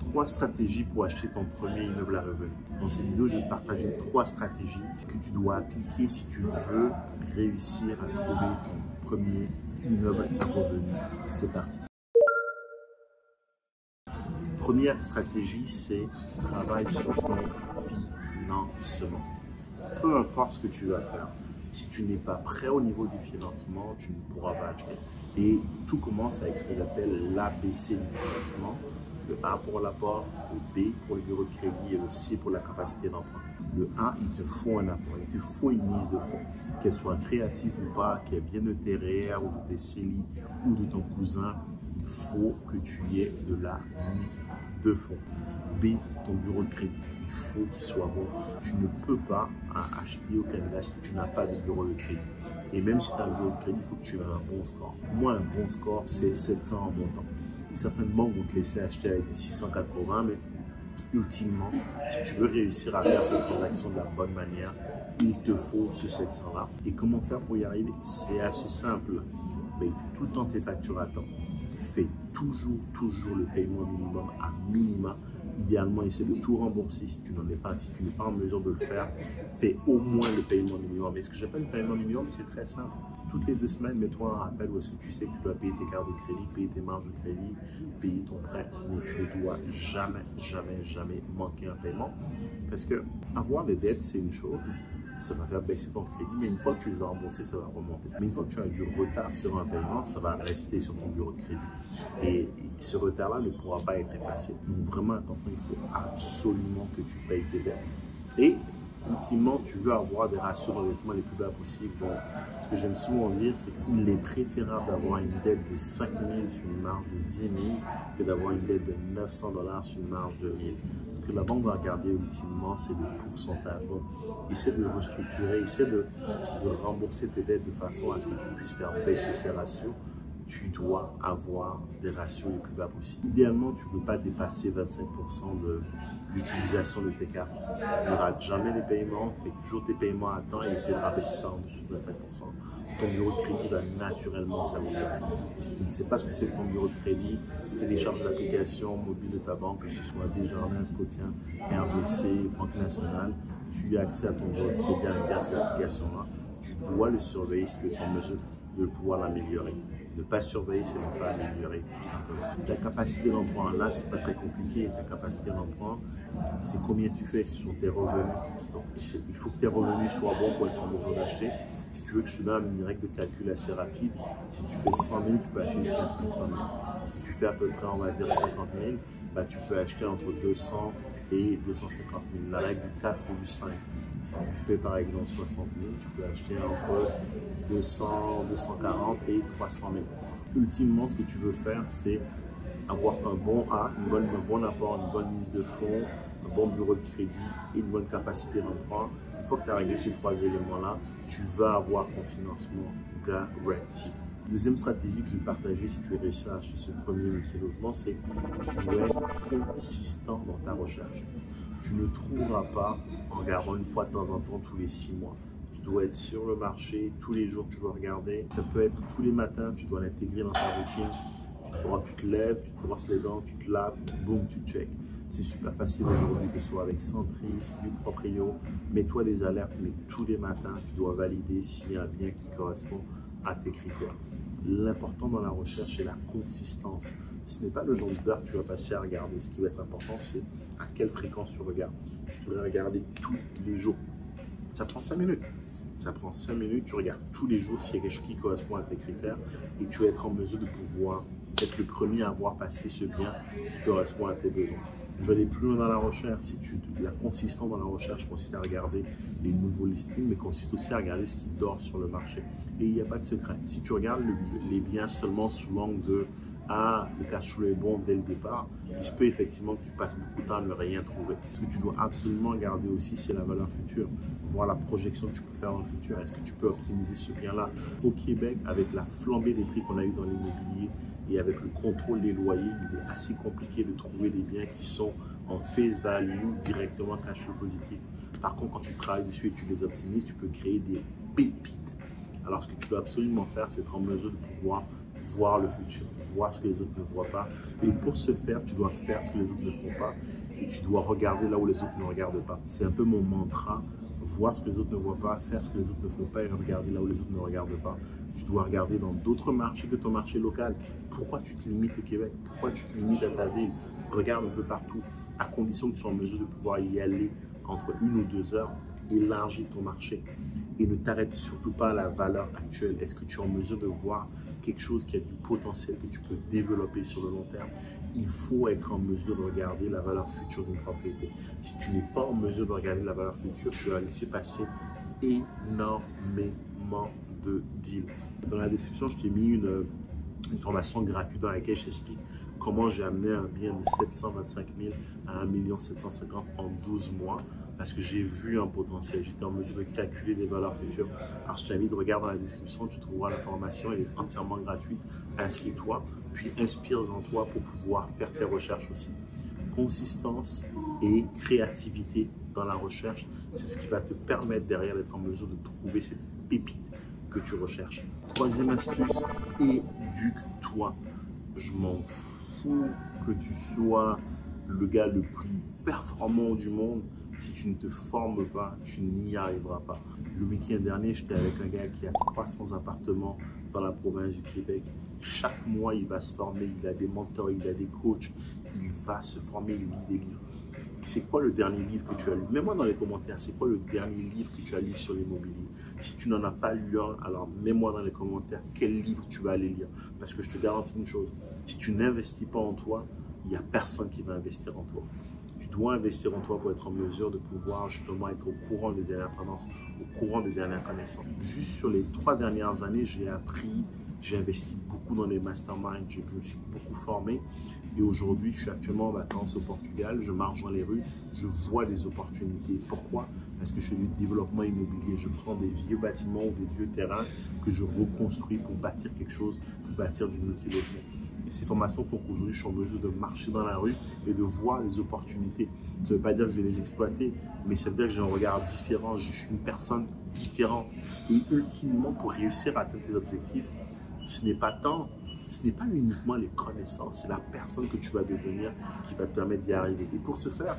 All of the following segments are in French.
3 stratégies pour acheter ton premier immeuble à revenu. Dans cette vidéo, je vais te partager 3 stratégies que tu dois appliquer si tu veux réussir à trouver ton premier immeuble à revenu. C'est parti. Première stratégie, c'est travailler sur ton financement. Peu importe ce que tu vas faire, si tu n'es pas prêt au niveau du financement, tu ne pourras pas acheter. Et tout commence avec ce que j'appelle l'ABC du financement. Le A pour l'apport, le B pour le bureau de crédit et le C pour la capacité d'emprunt. Le A, il te faut un apport, il te faut une mise de fonds. Qu'elle soit créative ou pas, qu'elle vienne de tes REER ou de tes CELI ou de ton cousin, il faut que tu aies de la mise de fonds. B, ton bureau de crédit. Il faut qu'il soit bon. Tu ne peux pas acheter au Canada si tu n'as pas de bureau de crédit. Et même si tu as un bureau de crédit, il faut que tu aies un bon score. Pour moi, un bon score, c'est 700 en montant. Certaines banques vont te laisser acheter avec des 680, mais ultimement, si tu veux réussir à faire cette transaction de la bonne manière, il te faut ce 700-là. Et comment faire pour y arriver? C'est assez simple. Paye tout le temps tes factures à temps. Fais toujours le paiement minimum à minima. Idéalement, essaie de tout rembourser si tu n'en es pas. Si tu n'es pas en mesure de le faire, fais au moins le paiement minimum. Et ce que j'appelle le paiement minimum, c'est très simple. Toutes les 2 semaines, mets-toi un rappel où est-ce que tu sais que tu dois payer tes cartes de crédit, payer tes marges de crédit, payer ton prêt. Mais tu ne dois jamais manquer un paiement. Parce que avoir des dettes, c'est une chose. Ça va faire baisser ton crédit, mais une fois que tu les as remboursés, ça va remonter. Mais une fois que tu as du retard sur un paiement, ça va rester sur ton bureau de crédit. Et ce retard-là ne pourra pas être effacé. Donc vraiment important, il faut absolument que tu payes tes dettes. Et ultimement, tu veux avoir des ratios d'endettement les plus bas possibles. Donc, ce que j'aime souvent dire, c'est qu'il est préférable d'avoir une dette de 5 000 sur une marge de 10 000 que d'avoir une dette de 900 $ sur une marge de 1 000. Ce que la banque va regarder ultimement, c'est le pourcentage. Donc, essaie de restructurer, essaie de rembourser tes dettes de façon à ce que tu puisses faire baisser ces ratios. Tu dois avoir des ratios les plus bas possibles. Idéalement, tu ne peux pas dépasser 25% d'utilisation de tes cartes. Ne rate jamais les paiements, fais toujours tes paiements à temps et essaie de rabaisser ça en dessous de 25%. Ton bureau de crédit va naturellement s'améliorer. Si tu ne sais pas ce que c'est que ton bureau de crédit, télécharge l'application mobile de ta banque, que ce soit Desjardins, Scotiabank, RBC, Banque Nationale. Tu as accès à ton bureau de crédit avec cette application-là. Tu dois le surveiller si tu es en mesure de pouvoir l'améliorer. Ne pas surveiller, c'est ne pas améliorer, tout simplement. Ta capacité d'emprunt, là, c'est pas très compliqué. Ta capacité d'emprunt, c'est combien tu fais sur tes revenus. Donc, il faut que tes revenus soient bons pour être en mesure d'acheter. Si tu veux que je te donne une règle de calcul assez rapide, si tu fais 100 000, tu peux acheter jusqu'à 500 000. Si tu fais à peu près, on va dire 50 000, bah, tu peux acheter entre 200 et 250 000. La règle du 4 ou du 5. Si tu fais par exemple 60 000, tu peux acheter entre 200, 240 et 300 000. Ultimement, ce que tu veux faire, c'est avoir un bon A, un bon apport, une bonne mise de fonds, un bon bureau de crédit et une bonne capacité d'emprunt. Une fois que tu as réglé ces 3 éléments-là, tu vas avoir ton financement garanti. Deuxième stratégie que je vais partager si tu es réussi à acheter ce premier multi-logement, c'est que tu dois être consistant dans ta recherche. Tu ne trouveras pas en regardant une fois de temps en temps tous les 6 mois. Tu dois être sur le marché, tous les jours tu dois regarder. Ça peut être tous les matins, tu dois l'intégrer dans ta routine. Tu te lèves, tu te brosses les dents, tu te laves, boum, tu check. C'est super facile aujourd'hui, que ce soit avec Centris, du Proprio. Mets-toi des alertes, mais tous les matins, tu dois valider s'il y a un bien qui correspond à tes critères. L'important dans la recherche, c'est la consistance. Ce n'est pas le nombre d'heures que tu vas passer à regarder. Ce qui va être important, c'est à quelle fréquence tu regardes. Tu devrais regarder tous les jours. Ça prend 5 minutes. Ça prend 5 minutes, tu regardes tous les jours s'il y a quelque chose qui correspond à tes critères et tu vas être en mesure de pouvoir être le premier à avoir passé ce bien qui correspond à tes besoins. Je vais aller plus loin dans la recherche. Si tu es consistant dans la recherche, consiste à regarder les nouveaux listings, mais consiste aussi à regarder ce qui dort sur le marché. Et il n'y a pas de secret. Si tu regardes les biens seulement sous l'angle de le cash flow est bon dès le départ, il se peut effectivement que tu passes beaucoup de temps à ne rien trouver. Ce que tu dois absolument regarder aussi, c'est la valeur future. Voir la projection que tu peux faire dans le futur. Est-ce que tu peux optimiser ce bien-là? Au Québec, avec la flambée des prix qu'on a eu dans l'immobilier et avec le contrôle des loyers, il est assez compliqué de trouver des biens qui sont en face value, directement cash flow positif. Par contre, quand tu travailles dessus et que tu les optimises, tu peux créer des pépites. Alors, ce que tu dois absolument faire, c'est être en mesure de pouvoir voir le futur. voir ce que les autres ne voient pas. Et pour ce faire, tu dois faire ce que les autres ne font pas. Et tu dois regarder là où les autres ne regardent pas. C'est un peu mon mantra. Voir ce que les autres ne voient pas, faire ce que les autres ne font pas et regarder là où les autres ne regardent pas. Tu dois regarder dans d'autres marchés que ton marché local. Pourquoi tu te limites au Québec? Pourquoi tu te limites à ta ville? Regarde un peu partout, à condition que tu sois en mesure de pouvoir y aller entre 1 ou 2 heures. Élargis ton marché et ne t'arrête surtout pas à la valeur actuelle. Est-ce que tu es en mesure de voir quelque chose qui a du potentiel que tu peux développer sur le long terme? Il faut être en mesure de regarder la valeur future d'une propriété. Si tu n'es pas en mesure de regarder la valeur future, tu vas laisser passer énormément de deals. Dans la description, je t'ai mis une formation gratuite dans laquelle je t'explique comment j'ai amené un bien de 725 000 à 1 750 000 en 12 mois. Parce que j'ai vu un potentiel, j'étais en mesure de calculer les valeurs futures. Alors je t'invite, regarde dans la description, tu trouveras la formation, elle est entièrement gratuite. Inscris-toi, puis inspire-en toi pour pouvoir faire tes recherches aussi. Consistance et créativité dans la recherche, c'est ce qui va te permettre derrière d'être en mesure de trouver cette pépite que tu recherches. Troisième astuce, éduque-toi. Je m'en fous que tu sois le gars le plus performant du monde. Si tu ne te formes pas, tu n'y arriveras pas. Le week-end dernier, j'étais avec un gars qui a 300 appartements dans la province du Québec. Chaque mois, il va se former, il a des mentors, il a des coachs, il va se former, il lit des livres. C'est quoi le dernier livre que tu as lu? Mets-moi dans les commentaires, c'est quoi le dernier livre que tu as lu sur l'immobilier? Si tu n'en as pas lu un, alors mets-moi dans les commentaires quel livre tu vas aller lire. Parce que je te garantis une chose, si tu n'investis pas en toi, il n'y a personne qui va investir en toi. Tu dois investir en toi pour être en mesure de pouvoir justement être au courant des dernières tendances, au courant des dernières connaissances. Juste sur les 3 dernières années, j'ai appris, j'ai investi beaucoup dans les masterminds, je me suis beaucoup formé. Et aujourd'hui, je suis actuellement en vacances au Portugal, je marche dans les rues, je vois des opportunités. Pourquoi? Parce que je fais du développement immobilier. Je prends des vieux bâtiments ou des vieux terrains que je reconstruis pour bâtir quelque chose, pour bâtir du multilogement. Et ces formations font qu'aujourd'hui, je suis en mesure de marcher dans la rue et de voir les opportunités. Ça ne veut pas dire que je vais les exploiter, mais ça veut dire que j'ai un regard différent, je suis une personne différente. Et ultimement, pour réussir à atteindre tes objectifs, ce n'est pas uniquement les connaissances, c'est la personne que tu vas devenir qui va te permettre d'y arriver. Et pour ce faire,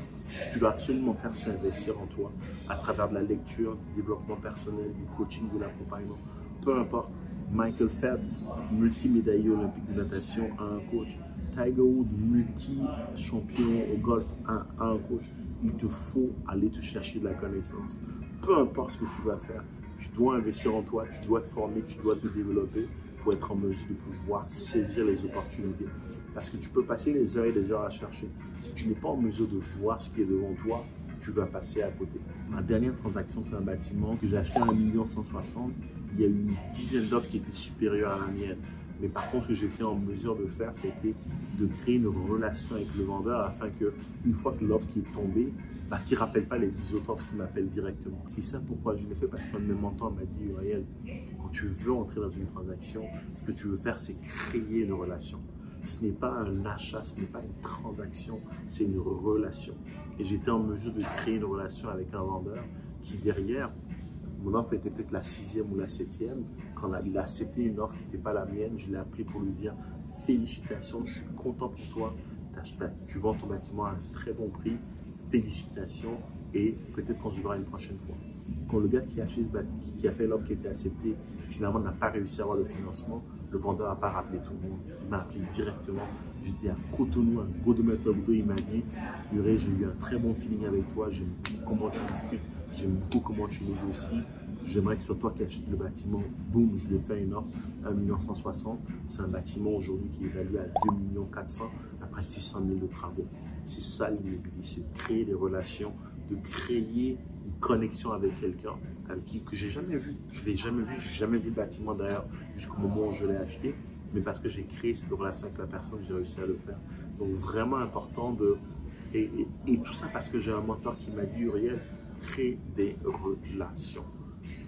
tu dois absolument faire s'investir en toi à travers de la lecture, du développement personnel, du coaching, de l'accompagnement, peu importe. Michael Phelps, multimédaillé olympique de natation, a un coach. Tiger Woods, multi-champion au golf, a un coach. Il te faut aller te chercher de la connaissance. Peu importe ce que tu vas faire, tu dois investir en toi, tu dois te former, tu dois te développer pour être en mesure de pouvoir saisir les opportunités. Parce que tu peux passer des heures et des heures à chercher. Si tu n'es pas en mesure de voir ce qui est devant toi, tu vas passer à côté. Ma dernière transaction, c'est un bâtiment que j'ai acheté à 1 160 000. Il y a eu une dizaine d'offres qui étaient supérieures à la mienne. Mais par contre, ce que j'étais en mesure de faire, c'était de créer une relation avec le vendeur afin que, une fois que l'offre qui est tombée, qu'il ne rappelle pas les 10 autres offres qui m'appellent directement. Et ça, pourquoi je l'ai fait? Parce qu'un de mes mentors m'a dit, Uriel, quand tu veux entrer dans une transaction, ce que tu veux faire, c'est créer une relation. Ce n'est pas un achat, ce n'est pas une transaction, c'est une relation. Et j'étais en mesure de créer une relation avec un vendeur qui, derrière, mon offre était peut-être la 6e ou la 7e. Quand il a accepté une offre qui n'était pas la mienne, je l'ai appelé pour lui dire « Félicitations, je suis content pour toi. Tu vends ton bâtiment à un très bon prix. Félicitations et peut-être qu'on se verra une prochaine fois. » Quand le gars qui a fait l'offre qui était acceptée, finalement n'a pas réussi à avoir le financement, le vendeur n'a pas rappelé tout le monde. Il m'a appelé directement. J'étais à Cotonou, à Godometogdo. Il m'a dit « Uriel, j'ai eu un très bon feeling avec toi. J'aime beaucoup comment tu discutes. J'aime beaucoup comment tu négocies. J'aimerais que ce soit toi qui achètes le bâtiment. » Boum, je lui ai fait une offre, 1 160 000. C'est un bâtiment aujourd'hui qui est évalué à 2 400 000 après 600 000 de travaux. C'est ça l'immobilier, c'est de créer des relations, de créer une connexion avec quelqu'un avec qui que j'ai jamais vu. Je l'ai jamais vu, j'ai jamais vu le bâtiment d'ailleurs jusqu'au moment où je l'ai acheté. Mais parce que j'ai créé cette relation avec la personne, j'ai réussi à le faire. Donc vraiment important de... Et tout ça parce que j'ai un mentor qui m'a dit, Uriel, crée des relations.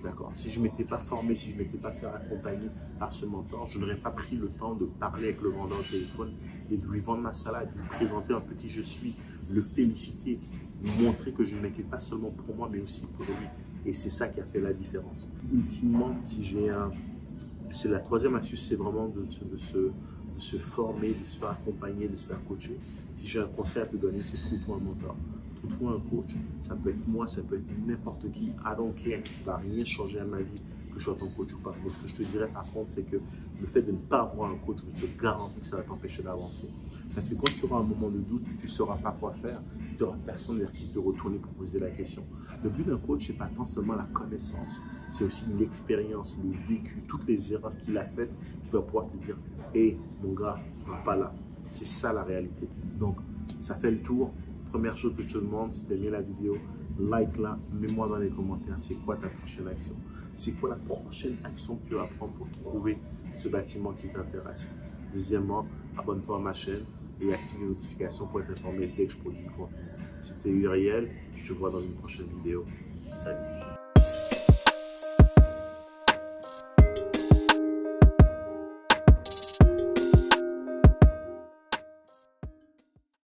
D'accord. Si je ne m'étais pas formé, si je ne m'étais pas fait accompagner par ce mentor, je n'aurais pas pris le temps de parler avec le vendeur au téléphone et de lui vendre ma salade, de lui présenter un peu qui je suis, le féliciter, lui montrer que je ne m'inquiète pas seulement pour moi, mais aussi pour lui. Et c'est ça qui a fait la différence. Ultimement, si j'ai un... C'est la troisième astuce, c'est vraiment de se former, de se faire accompagner, de se faire coacher. Si j'ai un conseil à te donner, c'est trouve-toi un mentor. Trouve-toi un coach. Ça peut être moi, ça peut être n'importe qui. I don't care. Ça ne va rien changer à ma vie que je sois ton coach ou pas. Mais ce que je te dirais par contre, c'est que le fait de ne pas avoir un coach, je te garantis que ça va t'empêcher d'avancer. Parce que quand tu auras un moment de doute, tu ne sauras pas quoi faire, tu n'auras personne vers qui te retourner pour poser la question. Le but d'un coach, ce n'est pas tant seulement la connaissance, c'est aussi l'expérience, le vécu, toutes les erreurs qu'il a faites, qui va pouvoir te dire « Hé, mon gars, va pas là ». C'est ça la réalité. Donc, ça fait le tour. Première chose que je te demande, si tu as aimé la vidéo, like-la, mets-moi dans les commentaires, c'est quoi ta prochaine action? C'est quoi la prochaine action que tu vas prendre pour trouver ce bâtiment qui t'intéresse? Deuxièmement, abonne-toi à ma chaîne et active les notifications pour être informé dès que je produis du contenu. C'était Uriel, je te vois dans une prochaine vidéo. Salut!